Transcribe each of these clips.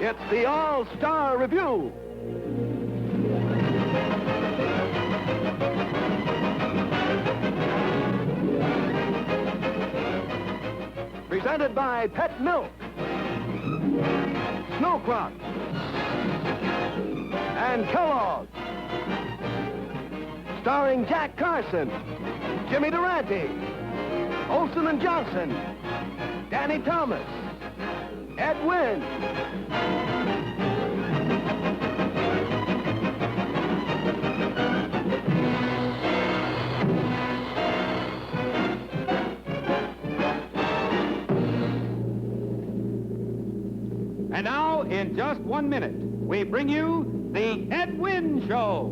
It's the All-Star Revue. Presented by Pet Milk, Snow Crop, and Kellogg's. Starring Jack Carson, Jimmy Durante, Olsen and Johnson, Danny Thomas, Ed Wynn. And now, in just 1 minute, we bring you the Ed Wynn Show.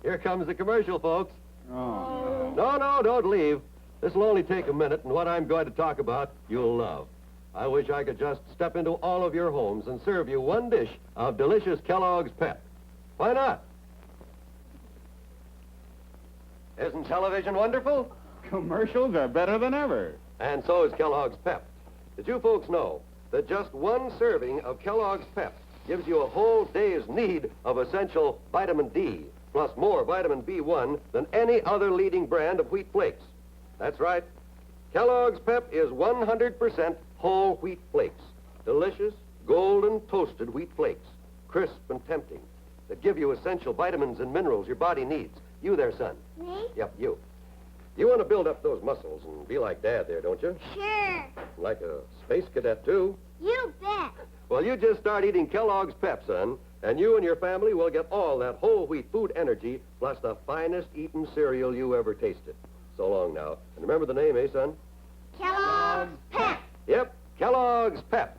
Here comes the commercial, folks. Oh. No, don't leave. This will only take a minute, and what I'm going to talk about, you'll love. I wish I could just step into all of your homes and serve you one dish of delicious Kellogg's Pep. Why not? Isn't television wonderful? Commercials are better than ever. And so is Kellogg's Pep. Did you folks know that just one serving of Kellogg's Pep gives you a whole day's need of essential vitamin D, plus more vitamin B1 than any other leading brand of wheat flakes? That's right. Kellogg's Pep is 100% whole wheat flakes. Delicious, golden toasted wheat flakes. Crisp and tempting. That give you essential vitamins and minerals your body needs. You there, son. Me? Yep, you. You want to build up those muscles and be like Dad there, don't you? Sure. Like a space cadet, too. You bet. Well, you just start eating Kellogg's Pep, son, and you and your family will get all that whole wheat food energy, plus the finest eaten cereal you ever tasted. So long now. And remember the name, eh, son? Kellogg's Pep. Yep, Kellogg's Pep.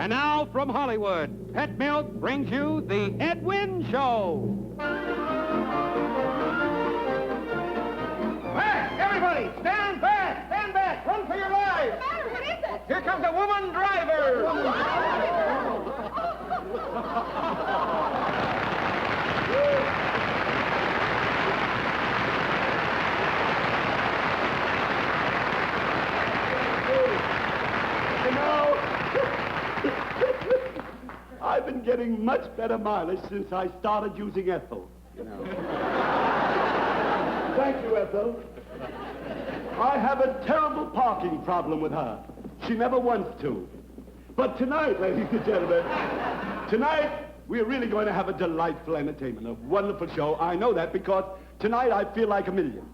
And now from Hollywood, Pet Milk brings you the Ed Wynn Show. Back, everybody! Stand back! Stand back! Run for your lives! What's the matter? What is it? Here comes a woman driver! You know, I've been getting much better mileage since I started using Ethel, you know. Thank you, Ethel. I have a terrible parking problem with her. She never wants to. But tonight, ladies and gentlemen, tonight we're really going to have a delightful entertainment, a wonderful show. I know that because tonight I feel like $1 million.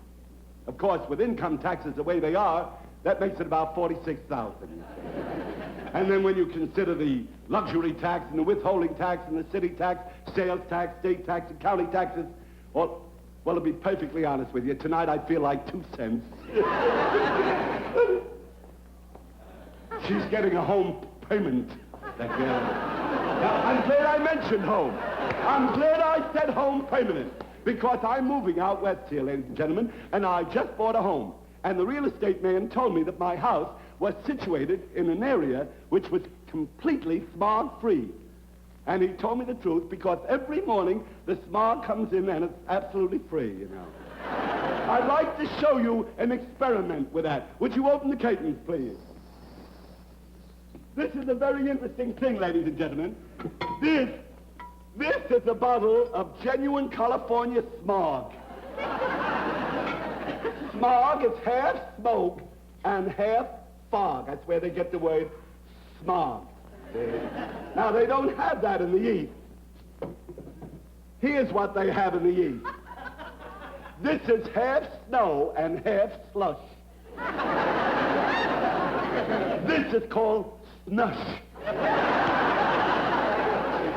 Of course, with income taxes the way they are, that makes it about $46,000. And then when you consider the luxury tax and the withholding tax and the city tax, sales tax, state tax, and county taxes, well, to be perfectly honest with you, tonight I feel like 2 cents. She's getting a home payment, that girl. Now, I'm glad I mentioned home. I'm glad I said home permanent, because I'm moving out west here, ladies and gentlemen, and I just bought a home. And the real estate man told me that my house was situated in an area which was completely smog-free. And he told me the truth because every morning the smog comes in and it's absolutely free, you know. I'd like to show you an experiment with that. Would you open the curtains, please? This is a very interesting thing, ladies and gentlemen. This is a bottle of genuine California smog. Smog is half smoke and half fog. That's where they get the word smog. Now, they don't have that in the East. Here's what they have in the East. This is half snow and half slush. This is called snush.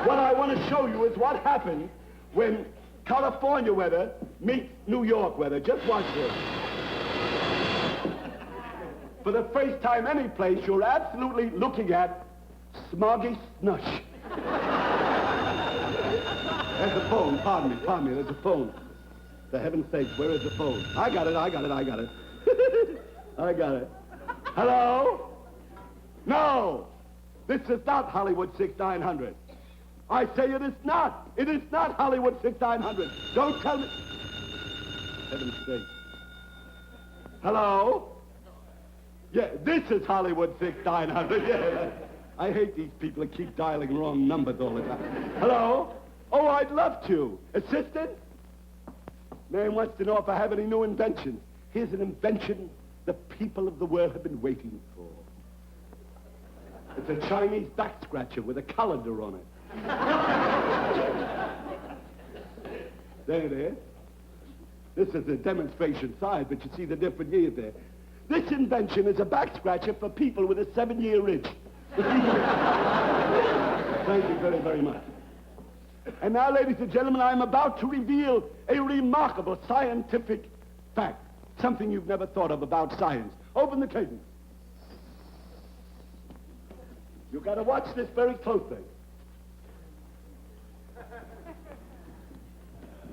What I want to show you is what happens when California weather meets New York weather. Just watch this. for the first time any place, you're absolutely looking at smoggy snush. There's a phone. Pardon me. There's a phone. For heaven's sake, where is the phone? I got it. I got it. Hello? No! This is not Hollywood 6900. I say it is not. It is not Hollywood 6900. Don't tell me. Heaven's sake. Hello? Yeah, this is Hollywood 6900. Yeah. I hate these people that keep dialing wrong numbers all the time. Hello? Oh, I'd love to. Assistant? Man wants to know if I have any new inventions. Here's an invention the people of the world have been waiting for. It's a Chinese back scratcher with a colander on it. There it is. This is a demonstration size, but you see the different years there. This invention is a back scratcher for people with a 7-year itch. Thank you very, very much. And now, ladies and gentlemen, I'm about to reveal a remarkable scientific fact. Something you've never thought of about science. Open the curtain. You've got to watch this very closely.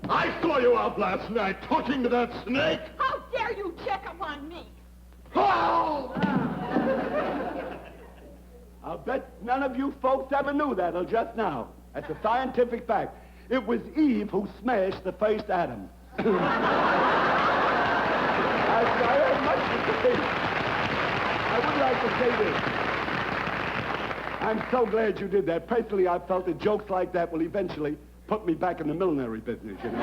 I saw you out last night talking to that snake. How dare you check upon me? Oh! I'll bet none of you folks ever knew that until just now. That's a scientific fact. It was Eve who smashed the first atom. I would like to say this. I'm so glad you did that. Personally, I felt that jokes like that will eventually put me back in the millinery business, you know.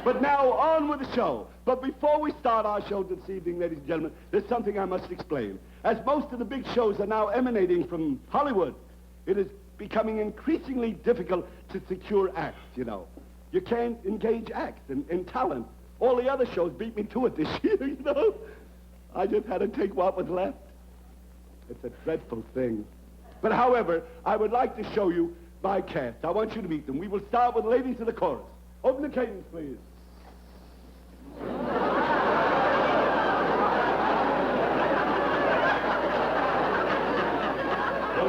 But now, on with the show. But before we start our show this evening, ladies and gentlemen, there's something I must explain. As most of the big shows are now emanating from Hollywood, it is becoming increasingly difficult to secure acts, you know. You can't engage acts and talent. All the other shows beat me to it this year, you know. I just had to take what was left. It's a dreadful thing. But however, I would like to show you my cast. I want you to meet them. We will start with ladies of the chorus. Open the curtains, please. Well,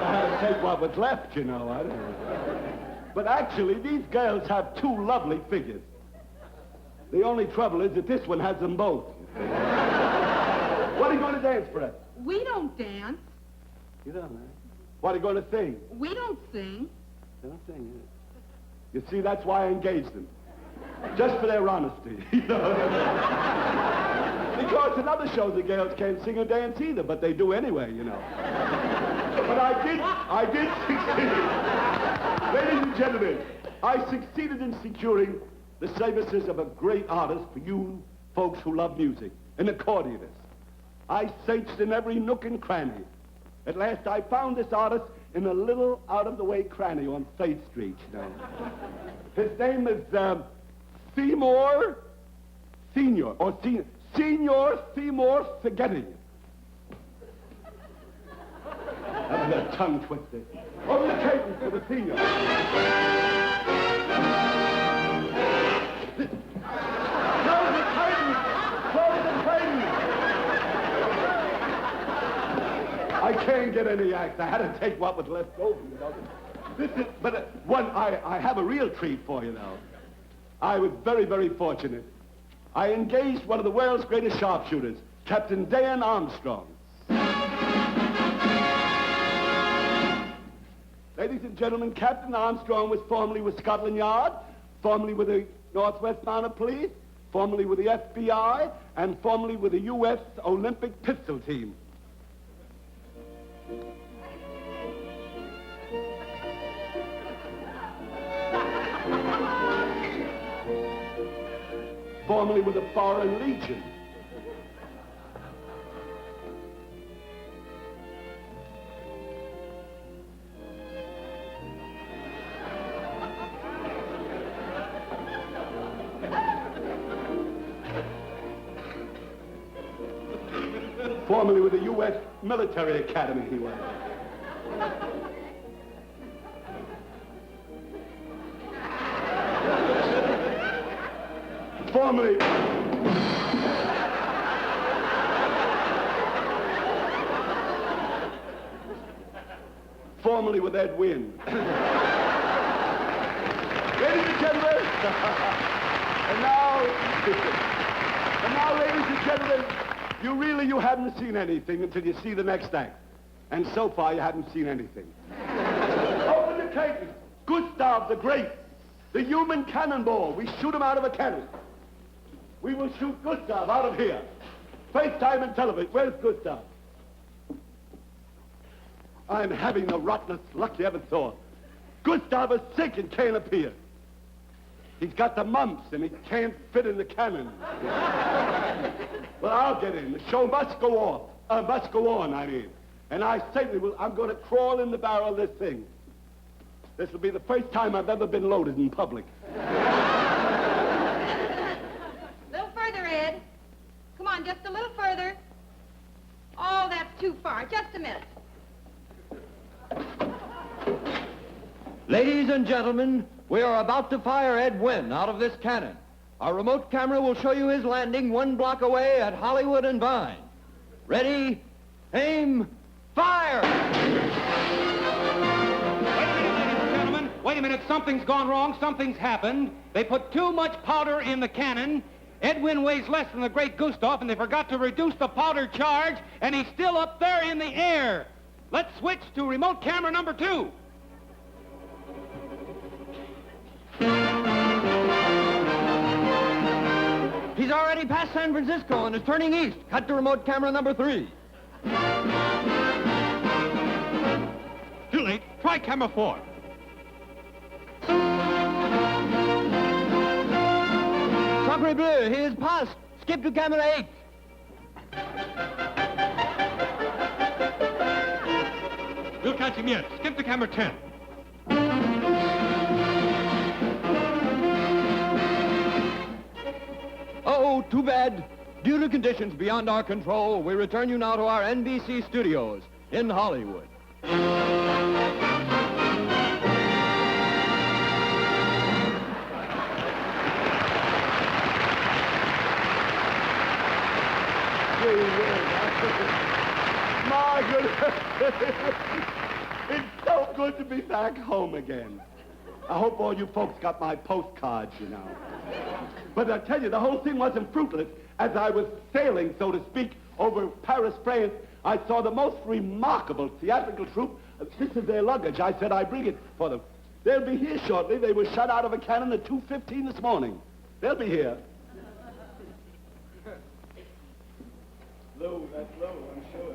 I had to take what was left, you know. I don't know. But actually, these girls have two lovely figures. The only trouble is that this one has them both. What are you going to dance for us? We don't dance. You don't, huh? What are you going to sing? We don't sing. They don't sing, yeah. You see, that's why I engaged them. Just for their honesty, you know. Because in other shows, the girls can't sing or dance either, but they do anyway, you know. But I did succeed. Ladies and gentlemen, I succeeded in securing the services of a great artist for you folks who love music, an accordionist. I searched in every nook and cranny. At last, I found this artist in a little out-of-the-way cranny on 3rd Street, you know. His name is Seymour Senior, or Senior Seymour Forgetting. That was a tongue twister. Over the curtain for the senior. Close the curtain! Close the curtain! I can't get any act. I had to take what was left over, you know. This is, but I have a real treat for you now. I was very, very fortunate. I engaged one of the world's greatest sharpshooters, Captain Dan Armstrong. Ladies and gentlemen, Captain Armstrong was formerly with Scotland Yard, formerly with the Northwest Mounted Police, formerly with the FBI, and formerly with the U.S. Olympic pistol team. Formerly with the Foreign Legion. Formerly with the U.S. Military Academy, he was. Formerly... formerly with Ed Wynn. Ladies and gentlemen, and now, ladies and gentlemen, you haven't seen anything until you see the next act. And so far, you haven't seen anything. Open the curtain. Gustav the Great, the human cannonball. We shoot him out of a cannon. We will shoot Gustav out of here. First time in television. Where's Gustav? I'm having the rottenest luck you ever saw. Gustav is sick and can't appear. He's got the mumps and he can't fit in the cannon. Well, I'll get in. The show must go on. I mean. And I certainly will. I'm going to crawl in the barrel of this thing. This will be the first time I've ever been loaded in public. A little further, Ed. Come on, just a little further. Oh, that's too far. Just a minute. Ladies and gentlemen, we are about to fire Ed Wynn out of this cannon. Our remote camera will show you his landing 1 block away at Hollywood and Vine. Ready, aim, fire! Wait a minute, something's gone wrong, something's happened. They put too much powder in the cannon. Ed Wynn weighs less than the great Gustav, and they forgot to reduce the powder charge, and he's still up there in the air. Let's switch to remote camera number 2. He's already past San Francisco and is turning east. Cut to remote camera number 3. Too late. Try camera 4. Sacre bleu, he is past. Skip to camera 8. We'll catch him yet. Skip to camera 10. Oh, too bad. Due to conditions beyond our control, we return you now to our NBC studios in Hollywood. My goodness. It's so good to be back home again. I hope all you folks got my postcards, you know. But I tell you, the whole thing wasn't fruitless. As I was sailing, so to speak, over Paris, France, I saw the most remarkable theatrical troupe. This is their luggage. I said I'd bring it for them. They'll be here shortly. They were shot out of a cannon at 2:15 this morning. They'll be here. Low, that's low, I'm sure.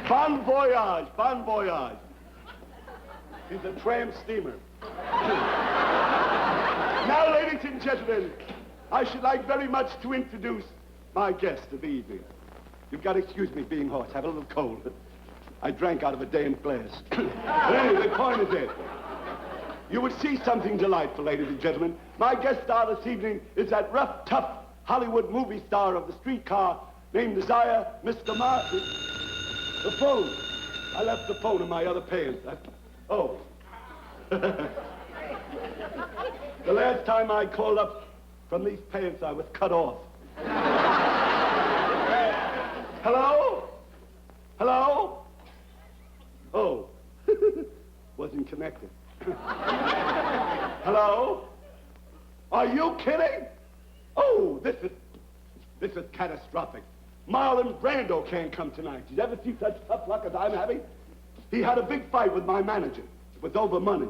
Bon voyage, bon voyage. He's a tramp steamer. Now, ladies and gentlemen, I should like very much to introduce my guest of the evening. You've got to excuse me being hoarse. I have a little cold. I drank out of a damn glass. But anyway, the point is this. You would see something delightful, ladies and gentlemen. My guest star this evening is that rough, tough Hollywood movie star of the streetcar named Desire, Mr. Martin. The phone. I left the phone in my other pants. Oh. The last time I called up from these pants, I was cut off. Hello? Hello? Oh. Wasn't connected. Hello? Are you kidding? Oh, this is catastrophic. Marlon Brando can't come tonight. Did you ever see such tough luck as I'm having? He had a big fight with my manager. It was over money.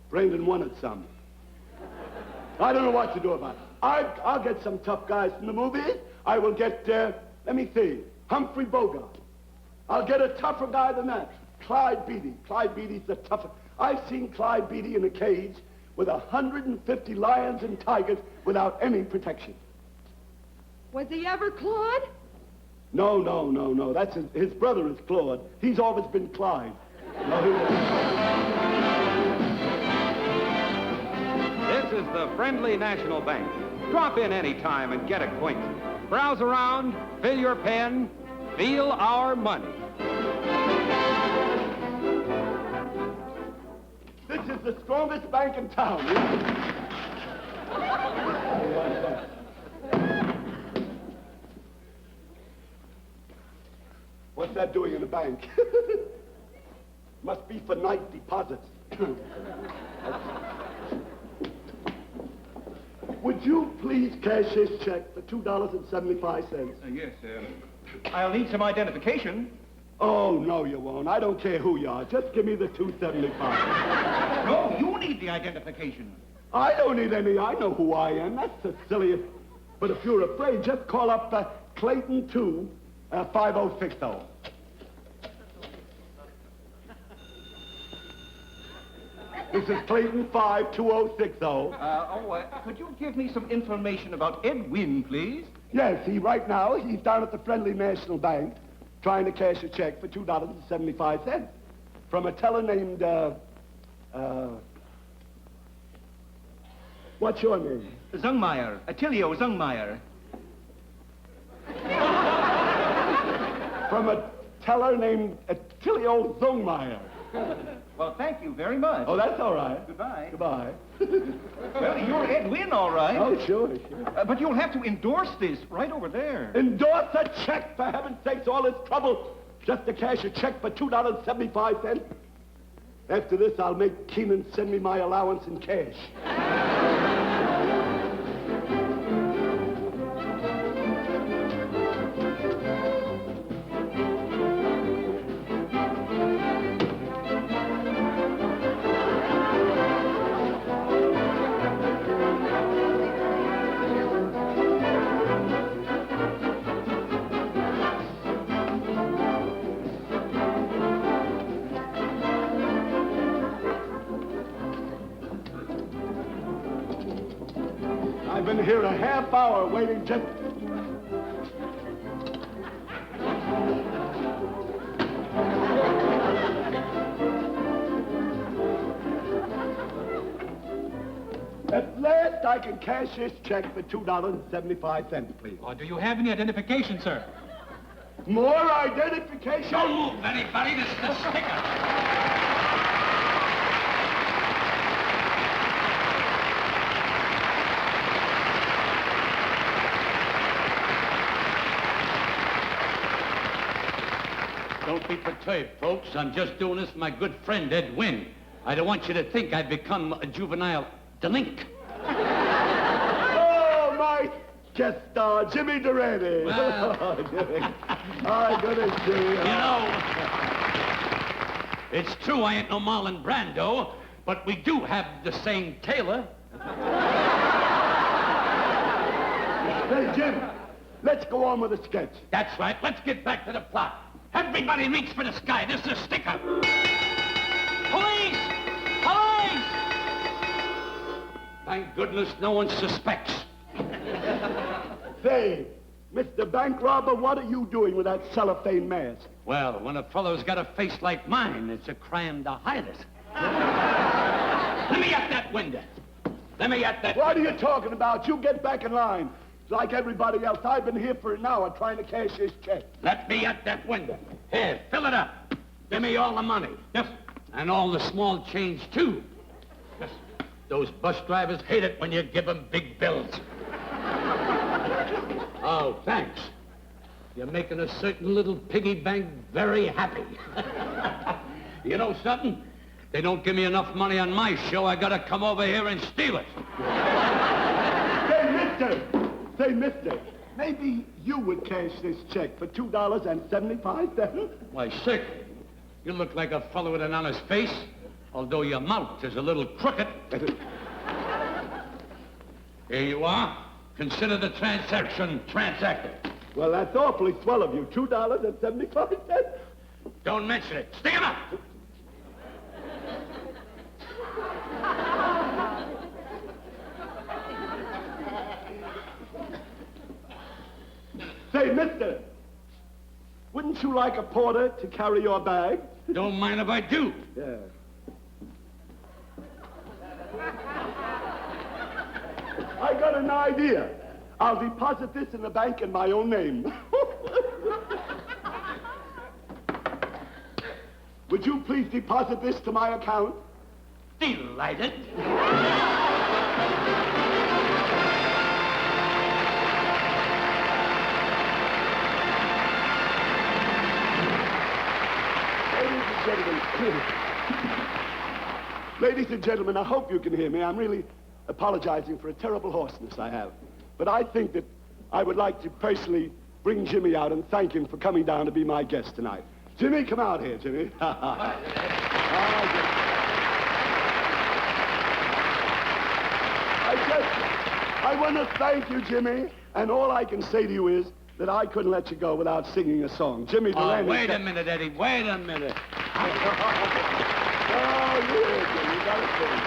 Brandon wanted some. I don't know what to do about it. I'll get some tough guys from the movies. I will get, let me see, Humphrey Bogart. I'll get a tougher guy than that. Clyde Beatty. Clyde Beatty's the toughest. I've seen Clyde Beatty in a cage with 150 lions and tigers without any protection. Was he ever Claude? No. That's his brother is Claude. He's always been Clyde. This is the Friendly National Bank. Drop in any time and get acquainted. Browse around, fill your pen, feel our money. This is the strongest bank in town. What's that doing in the bank? Must be for night deposits. Would you please cash this check for $2.75? Yes, I'll need some identification. Oh, no, you won't. I don't care who you are. Just give me the $2.75. No, you need the identification. I don't need any. I know who I am. That's the silliest. But if you're afraid, just call up Clayton 2, 5060. This is Clayton 5, 2060. Could you give me some information about Ed Wynn, please? Yes, right now, he's down at the Friendly National Bank trying to cash a check for $2.75 from a teller named, what's your name? Zungmeyer. Attilio Zungmeyer. From a teller named Attilio Zungmeyer. Well, thank you very much. Oh, that's all right. Goodbye. Goodbye. Well, you're Ed Wynn, all right. Oh, sure. But you'll have to endorse this right over there. Endorse a check, for heaven's sakes, all this trouble just to cash a check for $2.75. After this, I'll make Keenan send me my allowance in cash. I've been here a half hour waiting just... At last I can cash this check for $2.75, please. Oh, do you have any identification, sir? More identification? Don't move, anybody. This is the sticker. Don't be perturbed, folks. I'm just doing this for my good friend, Ed Wynn. I don't want you to think I've become a juvenile delinquent. Oh, my guest star, Jimmy Durante. Well. Oh, Jimmy. Oh, goodness, Jimmy. You know, it's true I ain't no Marlon Brando, but we do have the same tailor. Hey, Jim, let's go on with the sketch. That's right. Let's get back to the plot. Everybody reach for the sky. This is a stick-up. Police! Police! Thank goodness no one suspects. Say, Mr. Bank Robber, what are you doing with that cellophane mask? Well, when a fellow's got a face like mine, it's a crime to hide it. Let me at that window. Let me at that... What are you talking about? You get back in line. Like everybody else, I've been here for an hour trying to cash this check. Let me at that window. Here, fill it up. Give me all the money. Yes. And all the small change, too. Yes. Those bus drivers hate it when you give them big bills. Oh, thanks. You're making a certain little piggy bank very happy. You know something? They don't give me enough money on my show. I gotta come over here and steal it. Say, mister, maybe you would cash this check for $2.75. Why, sick. You look like a fellow with an honest face, although your mouth is a little crooked. Here you are. Consider the transaction transacted. Well, that's awfully swell of you. $2.75. Don't mention it. Stick him up. Say, mister, wouldn't you like a porter to carry your bag? Don't mind if I do. Yeah. I got an idea. I'll deposit this in the bank in my own name. Would you please deposit this to my account? Delighted. Ladies and gentlemen, I hope you can hear me. I'm really apologizing for a terrible hoarseness I have. But I think that I would like to personally bring Jimmy out and thank him for coming down to be my guest tonight. Jimmy, come out here, Jimmy. I want to thank you, Jimmy. And all I can say to you is that I couldn't let you go without singing a song. Jimmy Delaney. Wait a minute, Eddie. Wait a minute. Oh, yeah, Jimmy. You gotta sing.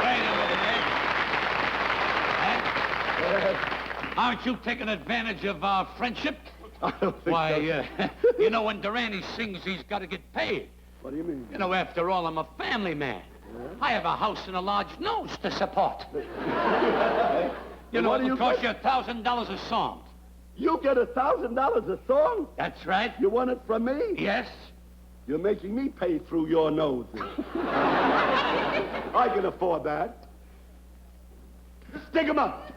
Wait a minute, Eddie. Aren't you taking advantage of our friendship? I don't think Why, you know, when Durante sings, he's got to get paid. What do you mean? You know, after all, I'm a family man. Yeah? I have a house and a large nose to support. You know, it'll cost you $1,000 a song. You get $1,000 a song? That's right. You want it from me? Yes. You're making me pay through your nose. I can afford that. Stick 'em up.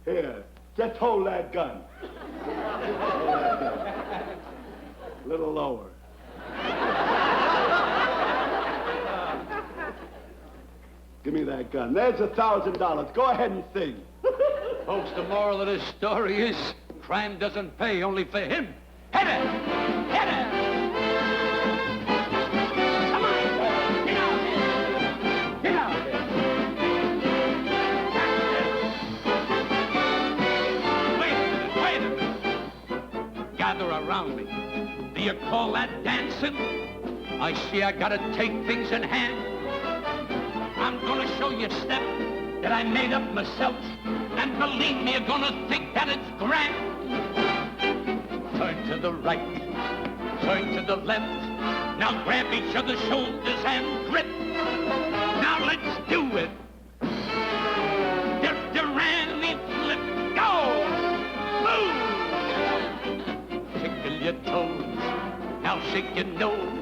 Here, just hold that gun. A little lower. Give me that gun. There's $1,000. Go ahead and sing. Folks, the moral of this story is crime doesn't pay, only for him. Hit it! Hit it! Come on! Get out of here! Get out of here! Wait a minute! Gather around me. Do you call that dancing? I see I gotta take things in hand. I'm gonna show you a step that I made up myself. And believe me, you're gonna think that it's grand. Turn to the right, turn to the left. Now grab each other's shoulders and grip. Now let's do it. Durante flip, go! Move! Tickle your toes, now shake your nose.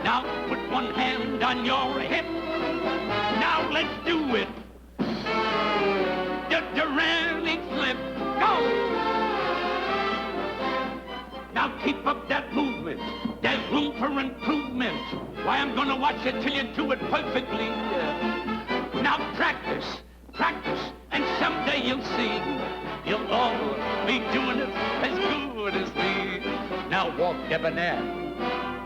Now put one hand on your hip. Now let's do it. Durante flip, go! Now keep up that movement. There's room for improvement. Why, I'm gonna watch you till you do it perfectly. Now practice, practice, and someday you'll see. You'll all be doing it as good as me. Now walk debonair,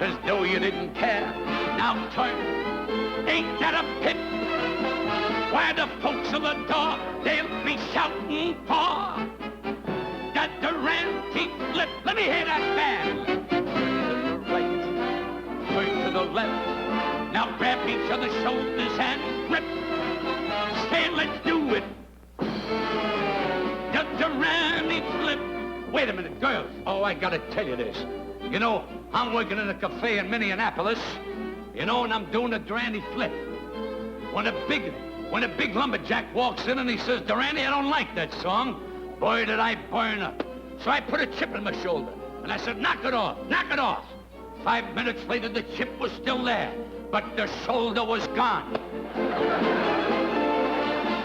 as though you didn't care. Now turn, ain't that a pip? Why, the folks at the door, they'll be shouting for that Durante. Durante flip. Let me hear that band. To the right, turn to the left. Now grab each other's shoulders and grip. Stand, let's do it. The Durante flip. Wait a minute, girls. Oh, I gotta tell you this. You know, I'm working in a cafe in Minneapolis, you know, and I'm doing a Durante flip. When a big lumberjack walks in and he says, Durante, I don't like that song. Boy, did I burn up. So I put a chip in my shoulder, and I said, knock it off, knock it off. 5 minutes later, the chip was still there, but the shoulder was gone.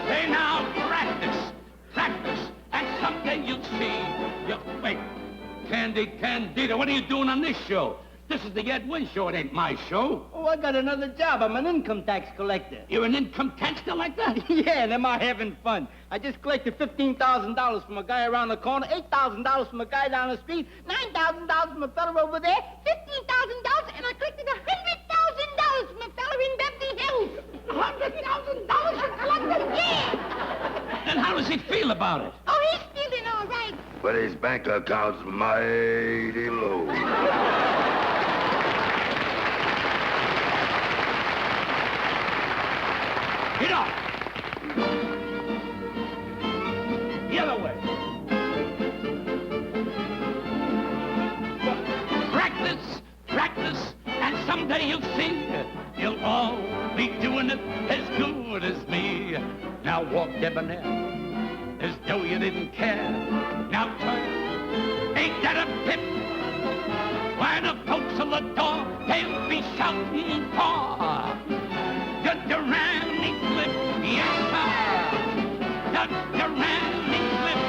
Say now, practice, practice, and someday you'll see. Wait, Candida, what are you doing on this show? This is the Ed Wynn show, it ain't my show. Oh, I got another job. I'm an income tax collector. You're an income tax collector? Yeah, and am I having fun? I just collected $15,000 from a guy around the corner, $8,000 from a guy down the street, $9,000 from a fella over there, $15,000, and I collected $100,000 from a fella in Beverly Hills. $100,000 you collected? Yeah. And how does he feel about it? Oh, he's feeling all right. But his bank account's mighty low. Get up! The other way. Practice, practice, and someday you'll see. You'll all be doing it as good as me. Now walk debonair, as though you didn't care. Now turn, ain't that a pip? Why the folks on the door, they'll be shouting for the Durante flip, yes sir, the Durante flip.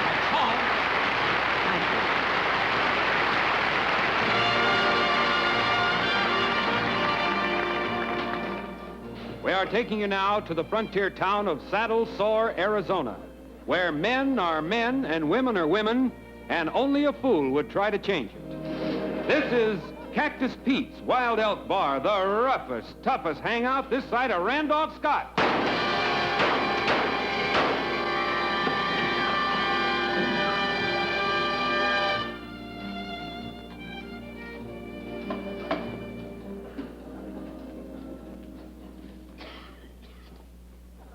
That's all. Thank you. We are taking you now to the frontier town of Saddle Sore, Arizona, where men are men and women are women, and only a fool would try to change it. This is Cactus Pete's Wild Elk Bar, the roughest, toughest hangout this side of Randolph, Scott.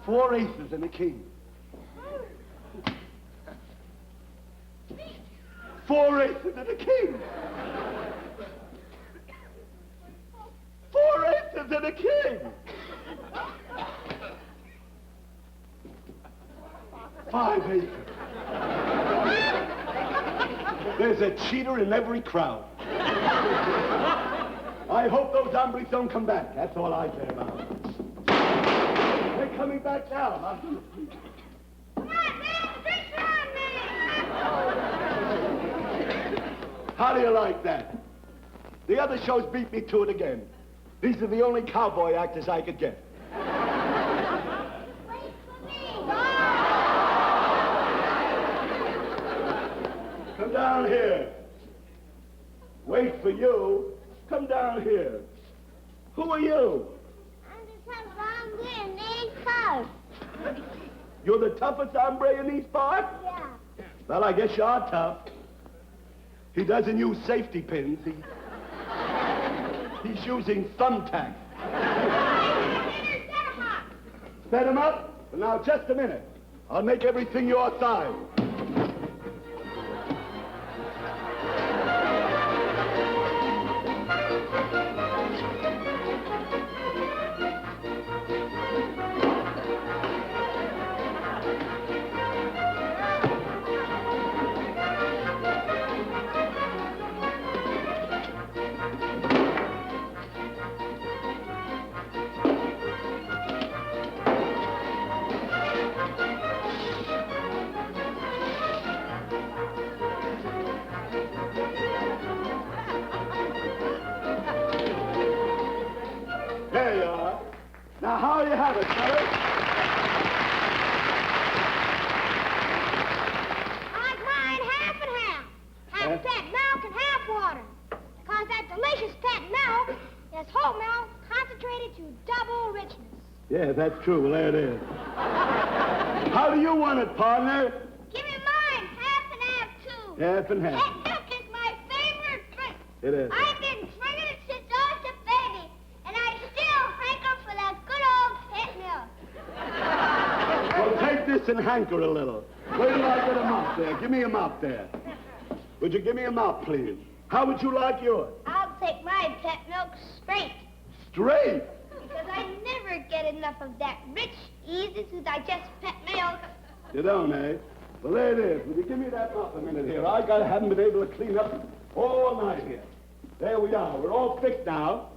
Four aces and a king. Four aces and a king. Four aces and a king. Five aces. There's a cheater in every crowd. I hope those hombres don't come back. That's all I care about. They're coming back now, huh? Come on, man, drinks on me. How do you like that? The other shows beat me to it again. These are the only cowboy actors I could get. Wait for me. Come down here. Wait for you. Come down here. Who are you? I'm the toughest hombre in these parts. You're the toughest hombre in these parts? Yeah. Well, I guess you are tough. He doesn't use safety pins. He's using thumbtacks. Set him up? Well, now, just a minute. I'll make everything your size. Yeah, that's true. Well, there it is. How do you want it, partner? Give me mine. Half and half, too. Half and half. Pet milk is my favorite drink. It is. I've been drinking it since I was a baby, and I still hanker for that good old pet milk. Well, take this and hanker a little. Wait till I get a mop there. Give me a mop there. Would you give me a mop, please? How would you like yours? I'll take my pet milk straight, Straight. because I never get enough of that rich, easy-to-digest pet milk. You don't, eh? Well, there it is. Will you give me that mop a minute here? haven't been able to clean up all night here. There we are. We're all fixed now.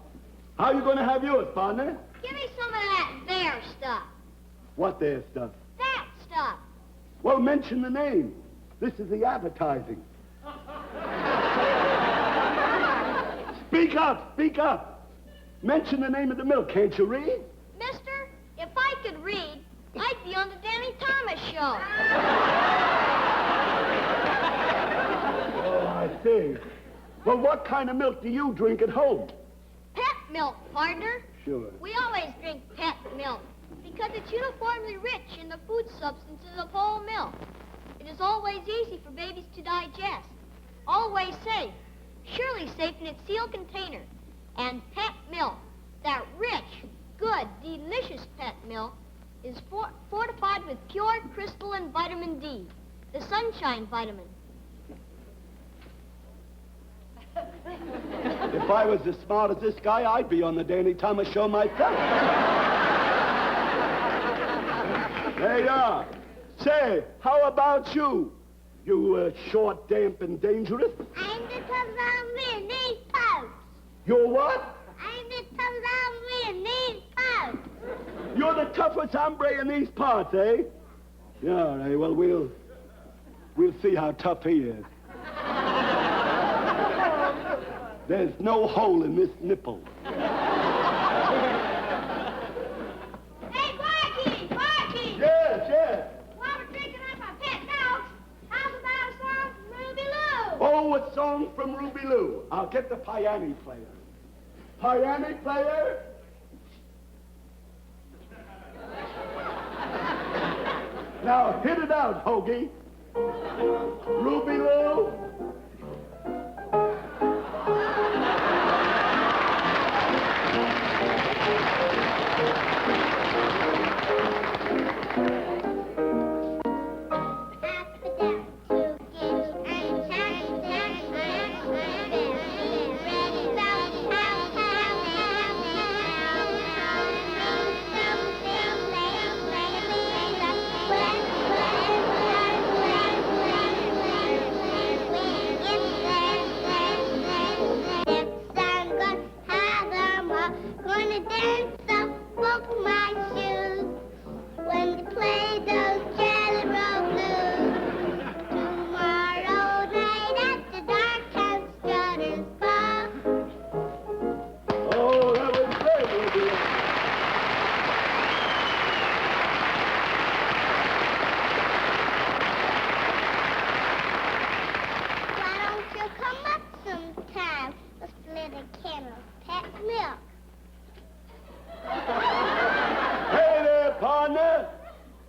How are you going to have yours, partner? Give me some of that there stuff. What there stuff? That stuff. Well, mention the name. This is the advertising. Speak up, speak up. Mention the name of the milk. Can't you read? Mister, if I could read, I'd be on the Danny Thomas show. Oh, I see. Well, what kind of milk do you drink at home? Pet milk, partner. Sure. We always drink pet milk because it's uniformly rich in the food substances of whole milk. It is always easy for babies to digest. Always safe. Surely safe in its sealed container. And pet milk, that rich, good, delicious pet milk, is fortified with pure crystalline vitamin D, the sunshine vitamin. If I was as smart as this guy, I'd be on the Danny Thomas show myself. There you are. Say, how about you? You short, damp, and dangerous? I'm the Tazami in these pubs. You're what? I'm the Tazami in these pubs. You're the toughest hombre in these parts, eh? Yeah, all right. Well, we'll see how tough he is. There's no hole in this nipple. Hey, Barky! Barky! Yes, yes. While we're drinking up our pet milks, how's about a song from Ruby Lou? Oh, a song from Ruby Lou. I'll get the piano player. Piano player? Now, hit it out, Hoagie. Ruby Lou.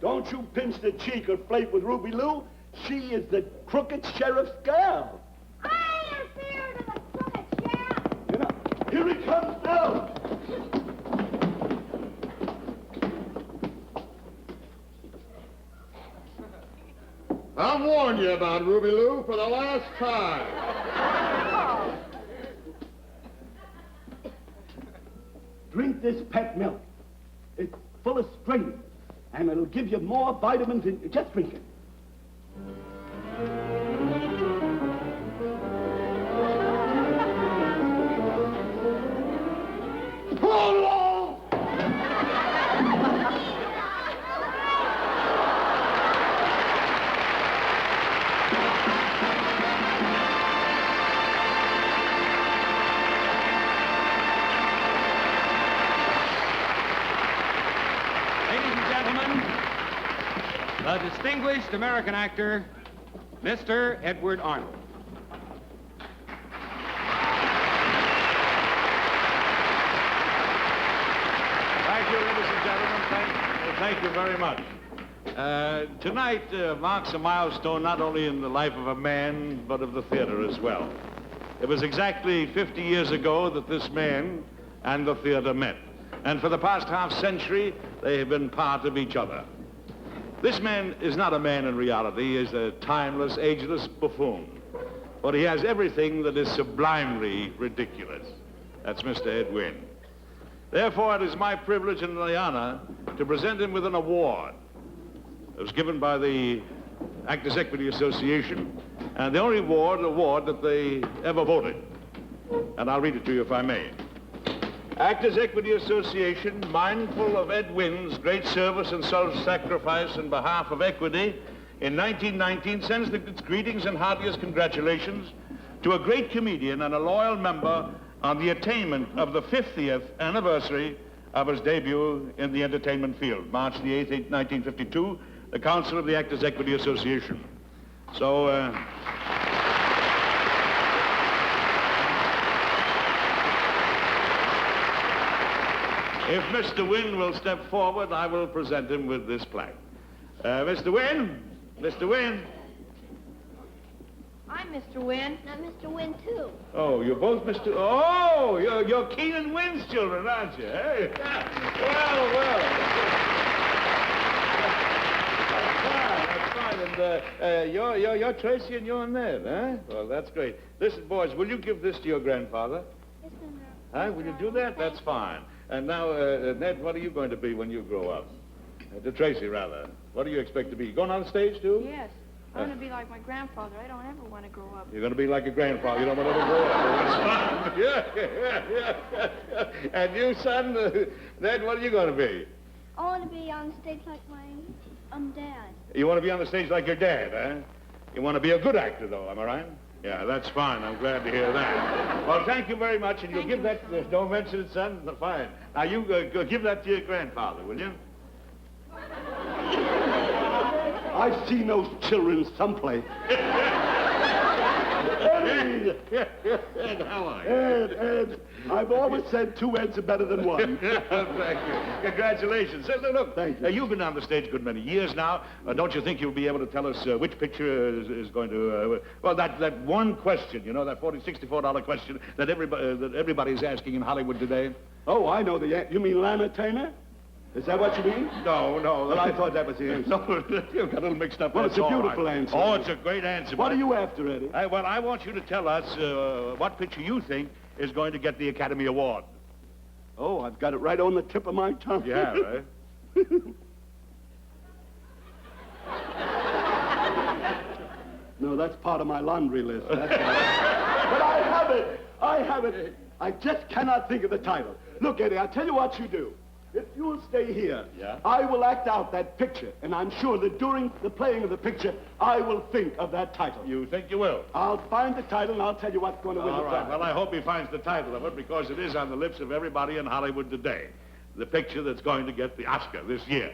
Don't you pinch the cheek or flake with Ruby Lou. She is the crooked sheriff's girl. I am feared of the crooked sheriff. You know, here he comes now. I've warned you about Ruby Lou for the last time. Drink this pet milk. It's full of strength, and it'll give you more vitamins in... Just drink it. The distinguished American actor, Mr. Edward Arnold. Thank you, ladies and gentlemen. Thank you very much. Tonight marks a milestone not only in the life of a man, but of the theater as well. It was exactly 50 years ago that this man and the theater met. And for the past half century, they have been part of each other. This man is not a man in reality. He is a timeless, ageless buffoon. But he has everything that is sublimely ridiculous. That's Mr. Ed Wynn. Therefore, it is my privilege and my honor to present him with an award. It was given by the Actors Equity Association, and the only award that they ever voted. And I'll read it to you if I may. Actors Equity Association, mindful of Ed Wynn's great service and self-sacrifice in behalf of equity, in 1919 sends its greetings and heartiest congratulations to a great comedian and a loyal member on the attainment of the 50th anniversary of his debut in the entertainment field, March the 8th, 1952, the Council of the Actors Equity Association. So, if Mr. Wynn will step forward, I will present him with this plaque. Mr. Wynn? Mr. Wynn? I'm Mr. Wynn. I'm Mr. Wynn, too. Oh, you're both Mr. Oh, you're Keenan Wynn's children, aren't you? Hey? Well. That's fine. And you're Tracy and you're Ned, huh? Well, that's great. Listen, boys, will you give this to your grandfather? Yes, sir. Huh? Will you do that? That's fine. And now, Ned, what are you going to be when you grow up? To Tracy, rather. What do you expect to be? Going on stage, too? Yes. I want to be like my grandfather. I don't ever want to grow up. You're going to be like your grandfather. You don't want to ever grow up. That's fine. Yeah. And you, son, Ned, what are you going to be? I want to be on stage like my dad. You want to be on the stage like your dad, huh? You want to be a good actor, though, am I right? Yeah, that's fine. I'm glad to hear that. Well, thank you very much, and you'll give that... don't mention it, son. Fine. Now, you give that to your grandfather, will you? I've seen those children someplace. Eddie! Ed, how are you? Ed, I've always said two Eds are better than one. Thank you. Congratulations. Look, thank you. You've been on the stage a good many years now. Don't you think you'll be able to tell us which picture is going to... well, that one question, you know, that $64 question that everybody's asking in Hollywood today? Oh, I know the answer. You mean Lana Turner? Is that what you mean? No. Well, I thought that was the answer. No, you got a little mixed up. Well, it's a beautiful answer. Oh, it's a great answer. What are you after, Eddie? Well, I want you to tell us what picture you think is going to get the Academy Award. Oh, I've got it right on the tip of my tongue. Yeah, right? No, that's part of my laundry list. That's but I have it. I just cannot think of the title. Look, Eddie, I'll tell you what you do. If you'll stay here, yeah, I will act out that picture, and I'm sure that during the playing of the picture, I will think of that title. You think you will? I'll find the title, and I'll tell you what's going to win the prize. All right. Well, I hope he finds the title of it, because it is on the lips of everybody in Hollywood today. The picture that's going to get the Oscar this year.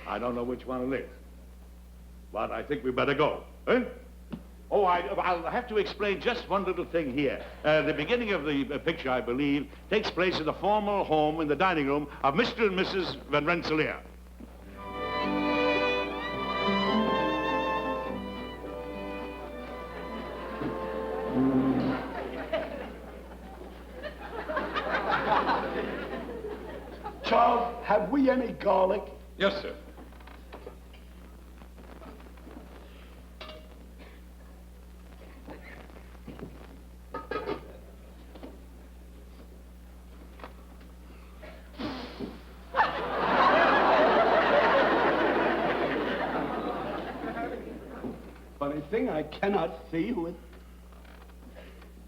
I don't know which one it is, but I think we better go. Eh? Oh, I'll have to explain just one little thing here. The beginning of the picture, I believe, takes place in the formal home in the dining room of Mr. and Mrs. Van Rensselaer. Charles, have we any garlic? Yes, sir. Funny thing, I cannot see who it...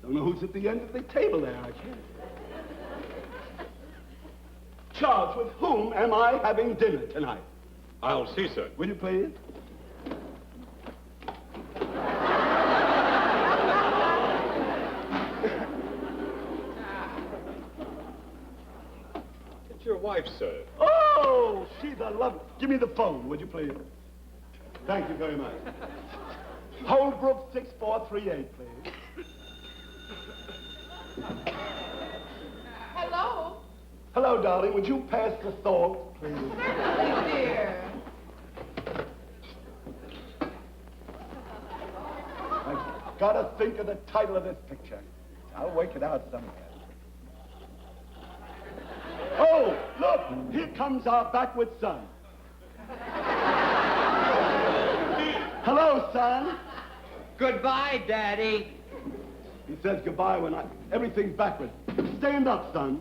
Don't know who's at the end of the table there, I can't. Charles, with whom am I having dinner tonight? I'll see, sir. Will you please? It's your wife, sir. Oh, she's a love. Give me the phone, would you please? Thank you very much. Holbrook 6438, please. Hello? Hello, darling. Would you pass the salt? please. Dear. I've got to think of the title of this picture. I'll work it out somewhere. Oh, look! Here comes our backward son. Hello, son. Goodbye, Daddy. He says goodbye when everything's backward. Stand up, son.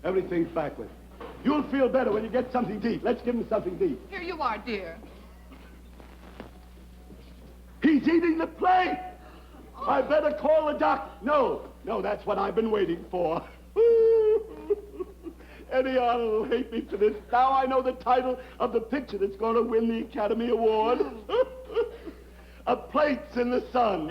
Everything's backward. You'll feel better when you get something to eat. Let's give him something to eat. Here you are, dear. He's eating the plate! I better call the doc. No, that's what I've been waiting for. Eddie Arnold will hate me for this. Now I know the title of the picture that's going to win the Academy Award. A Plates in the Sun.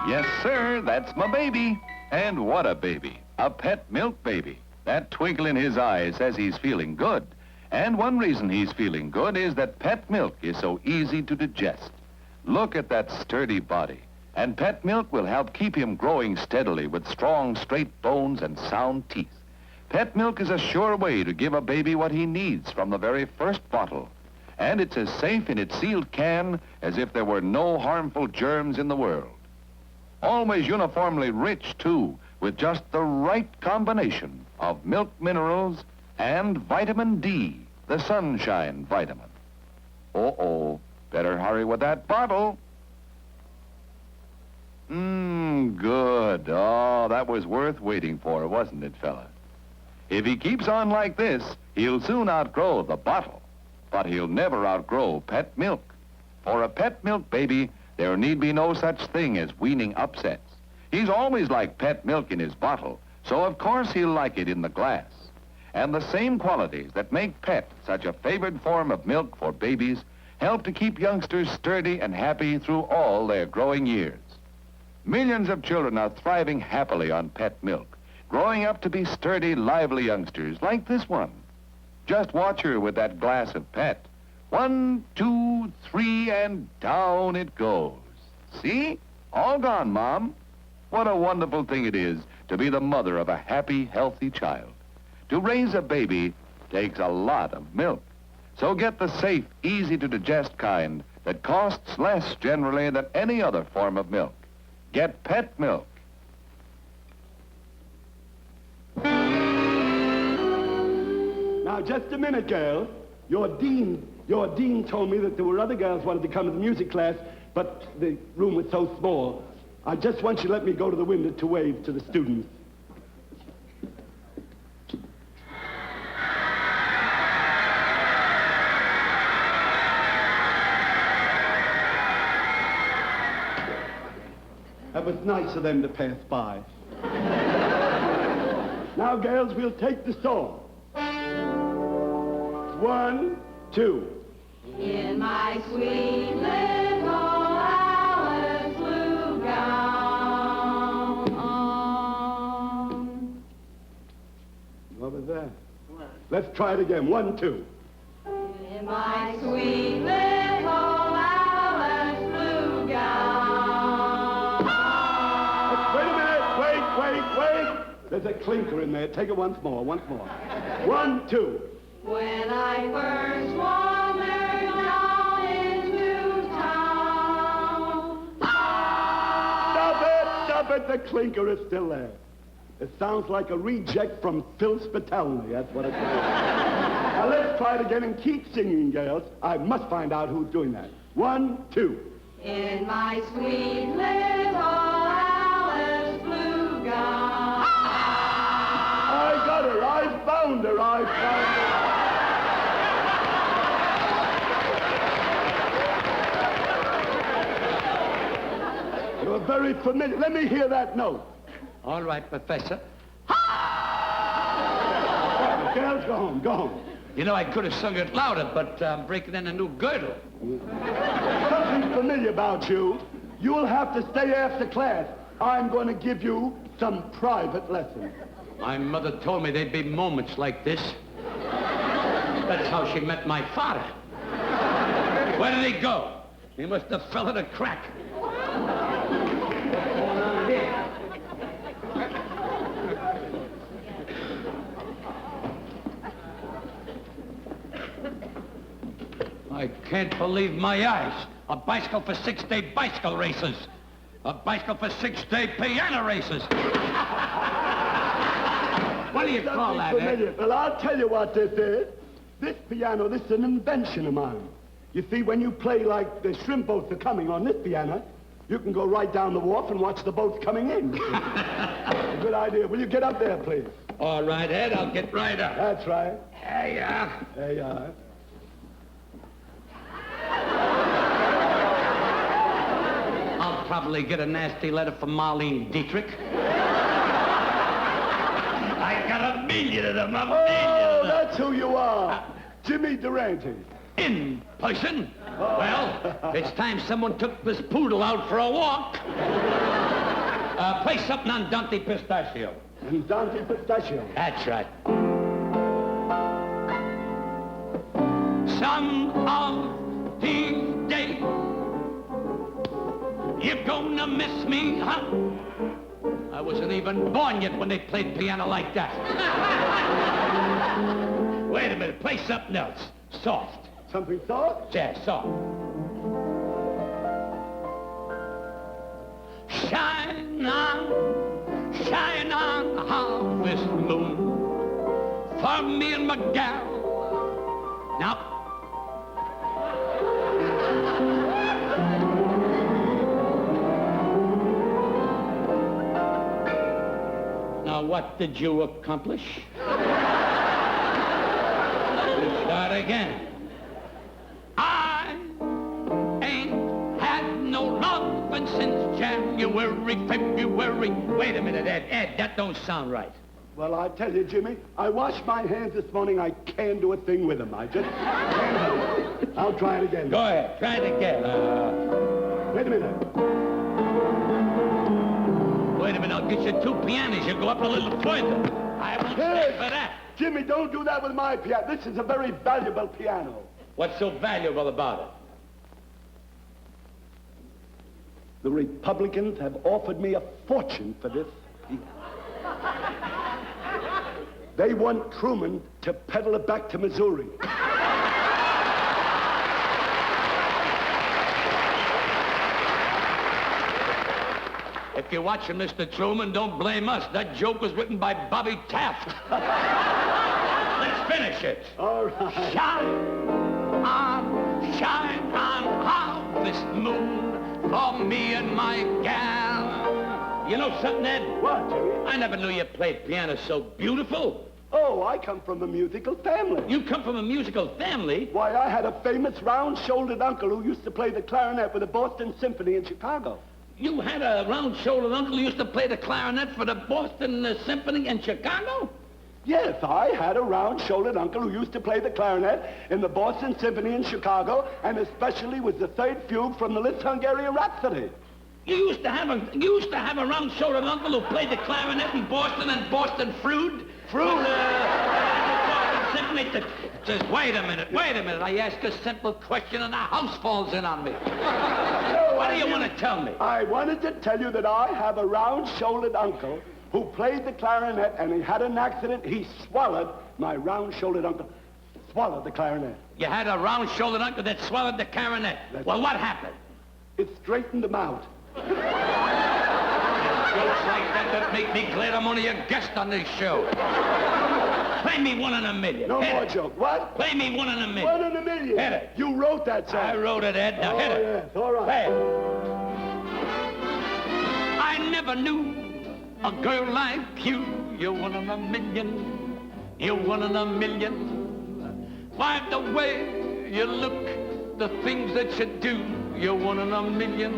Yes, sir, that's my baby. And what a baby. A pet milk baby. That twinkle in his eye says he's feeling good. And one reason he's feeling good is that pet milk is so easy to digest. Look at that sturdy body. And pet milk will help keep him growing steadily with strong, straight bones and sound teeth. Pet milk is a sure way to give a baby what he needs from the very first bottle. And it's as safe in its sealed can as if there were no harmful germs in the world. Always uniformly rich, too, with just the right combination of milk minerals and vitamin D, the sunshine vitamin. Uh-oh, better hurry with that bottle. Good. Oh, that was worth waiting for, wasn't it, fella? If he keeps on like this, he'll soon outgrow the bottle. But he'll never outgrow pet milk. For a pet milk baby, there need be no such thing as weaning upsets. He's always liked pet milk in his bottle, so of course he'll like it in the glass. And the same qualities that make pet such a favored form of milk for babies help to keep youngsters sturdy and happy through all their growing years. Millions of children are thriving happily on pet milk, growing up to be sturdy, lively youngsters like this one. Just watch her with that glass of pet. 1, 2, 3, and down it goes. See? All gone, Mom. What a wonderful thing it is to be the mother of a happy, healthy child. To raise a baby takes a lot of milk. So get the safe, easy-to-digest kind that costs less generally than any other form of milk. Get pet milk. Now, just a minute, girl. Your dean told me that there were other girls wanted to come to the music class, but the room was so small. I just want you to let me go to the window to wave to the students. That was nice of them to pass by. Now, girls, we'll take the song. 1, 2. In my sweet little Alice blue gown. What was that? Let's try it again. 1, 2. In my sweet little Alice blue gown. Wait a minute. Wait. There's a clinker in there. Take it once more. 1, 2. When I first wandered down into town. Stop it. The clinker is still there. It sounds like a reject from Phil Spitali. That's what it is. Now let's try it again and keep singing, girls. I must find out who's doing that. 1, 2. In my sweet little Alice blue gown. I got her. I found her. You're very familiar. Let me hear that note. All right, Professor. Girls, go home. You know, I could have sung it louder, but I'm breaking in a new girdle. Something familiar about you. You'll have to stay after class. I'm going to give you some private lessons. My mother told me there'd be moments like this. That's how she met my father. Where did he go? He must have fell in a crack. What's going on here? I can't believe my eyes. A bicycle for 6-day bicycle races. A bicycle for 6-day piano races. What do you call that, Ed? Well, I'll tell you what this is. This piano, this is an invention of mine. You see, when you play like the shrimp boats are coming on this piano, you can go right down the wharf and watch the boats coming in. A good idea. Will you get up there, please? All right, Ed, I'll get right up. That's right. There you are. There you are. I'll probably get a nasty letter from Marlene Dietrich. I got $1 million of them, $1 million of them. That's who you are. Jimmy Durante. In person? Well, it's time someone took this poodle out for a walk. Play something on Dante Pistachio. Dante Pistachio. That's right. Some of these days, you're gonna miss me, huh? I wasn't even born yet when they played piano like that. Wait a minute, play something else. Soft. Something soft? Yeah, soft. Shine on, harvest moon, for me and my gal. Now, what did you accomplish? Start again. I ain't had no lovin' since January, February. Wait a minute, Ed, that don't sound right. Well, I tell you, Jimmy, I washed my hands this morning. I can't do a thing with them. I just can't do it. I'll try it again. Go ahead, try it again. Wait a minute. Wait a minute, I'll get you 2 pianos. You go up a little further. I won't stay for that. Jimmy, don't do that with my piano. This is a very valuable piano. What's so valuable about it? The Republicans have offered me a fortune for this piano. They want Truman to peddle it back to Missouri. If you're watching Mr. Truman, don't blame us. That joke was written by Bobby Taft. Let's finish it. All right. Shine on harvest moon for me and my gal. You know something, Ed? What, Jimmy? I never knew you played piano so beautiful. Oh, I come from a musical family. You come from a musical family? Why, I had a famous round-shouldered uncle who used to play the clarinet with the Boston Symphony in Chicago. You had a round-shouldered uncle who used to play the clarinet for the Boston Symphony in Chicago? Yes, I had a round-shouldered uncle who used to play the clarinet in the Boston Symphony in Chicago, and especially was the third fugue from the Liszt Hungarian Rhapsody. You used to have a round-shouldered uncle who played the clarinet in Boston and Boston Frood? Frood? Boston Symphony. Just wait a minute. I ask a simple question and the house falls in on me. What do you want to tell me? I wanted to tell you that I have a round-shouldered uncle who played the clarinet, and he had an accident. He swallowed, my round-shouldered uncle, swallowed the clarinet. You had a round-shouldered uncle that swallowed the clarinet. Well, what happened? It straightened him out. Jokes like that make me glad I'm only a guest on this show. Play me 1 in a million. No more joke. What? Play me 1 in a million. 1 in a million? Hit it. You wrote that song. I wrote it, Ed. Now hit it. Yes, all right. Play it. I never knew a girl like you. You're 1 in a million. You're 1 in a million. Why, the way you look, the things that you do, you're 1 in a million.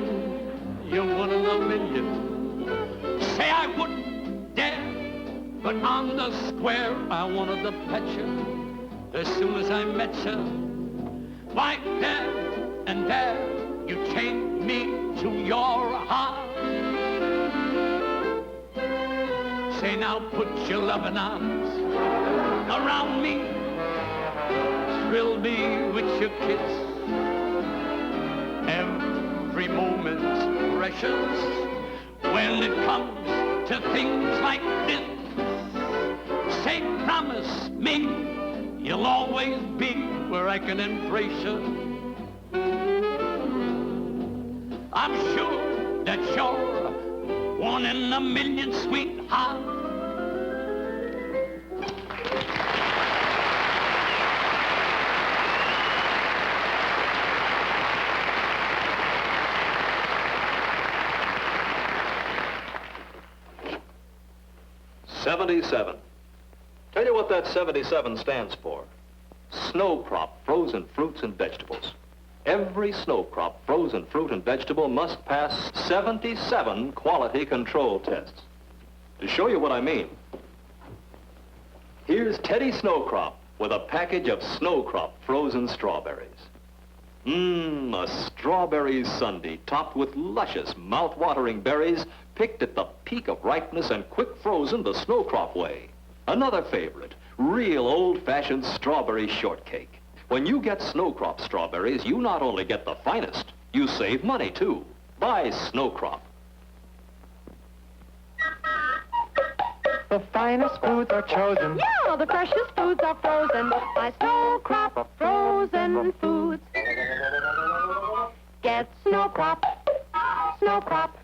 You're 1 in a million. Say I wouldn't dare, but on the square I wanted to pet you as soon as I met you. Why, there and there you chained me to your heart. Say now put your loving arms around me, thrill me with your kiss. Every moment's precious when it comes to things like this. Say, promise me you'll always be where I can embrace you. I'm sure that you're 1 in a million, sweetheart. '77. Tell you what that 77 stands for. Snow crop, frozen fruits and vegetables. Every snow crop, frozen fruit and vegetable must pass 77 quality control tests. To show you what I mean, here's Teddy Snowcrop with a package of Snowcrop frozen strawberries. A strawberry sundae topped with luscious, mouth-watering berries picked at the peak of ripeness and quick frozen the snow crop way. Another favorite, real old-fashioned strawberry shortcake. When you get snow crop strawberries, you not only get the finest, you save money, too. Buy snow crop. The finest foods are chosen. Yeah, the freshest foods are frozen by Snow Crop frozen foods. Get Snow Crop, Snow Crop.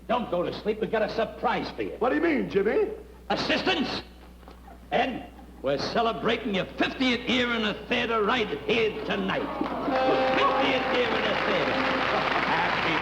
Don't go to sleep. We've got a surprise for you. What do you mean, Jimmy? Assistance! Ed, we're celebrating your 50th year in the theater right here tonight. Your 50th year in the theater. Happy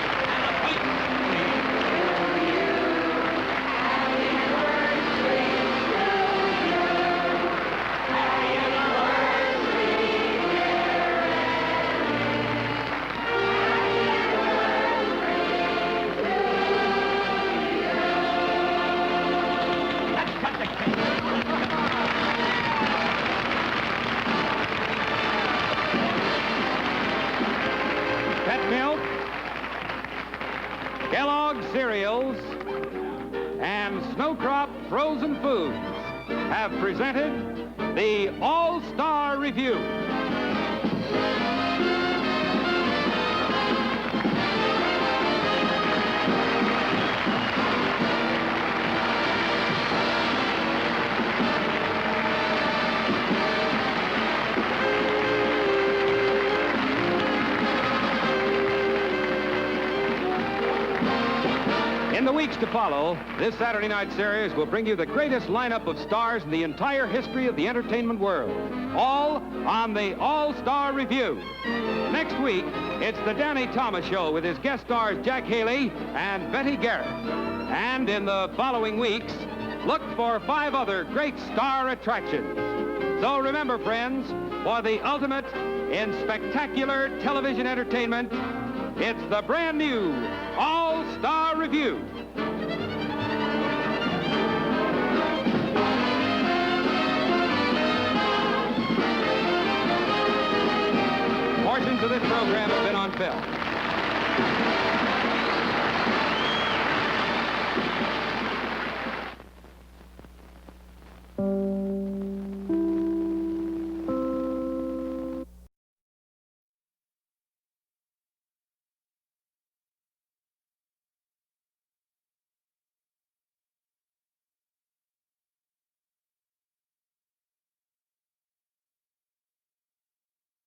Kellogg's cereals and Snow Crop frozen foods have presented the All-Star Revue. In the weeks to follow, this Saturday night series will bring you the greatest lineup of stars in the entire history of the entertainment world, all on the All-Star Revue. Next week, it's the Danny Thomas Show with his guest stars Jack Haley and Betty Garrett. And in the following weeks, look for 5 other great star attractions. So remember, friends, for the ultimate in spectacular television entertainment, it's the brand new All-Star Revue. Portions of this program have been on film.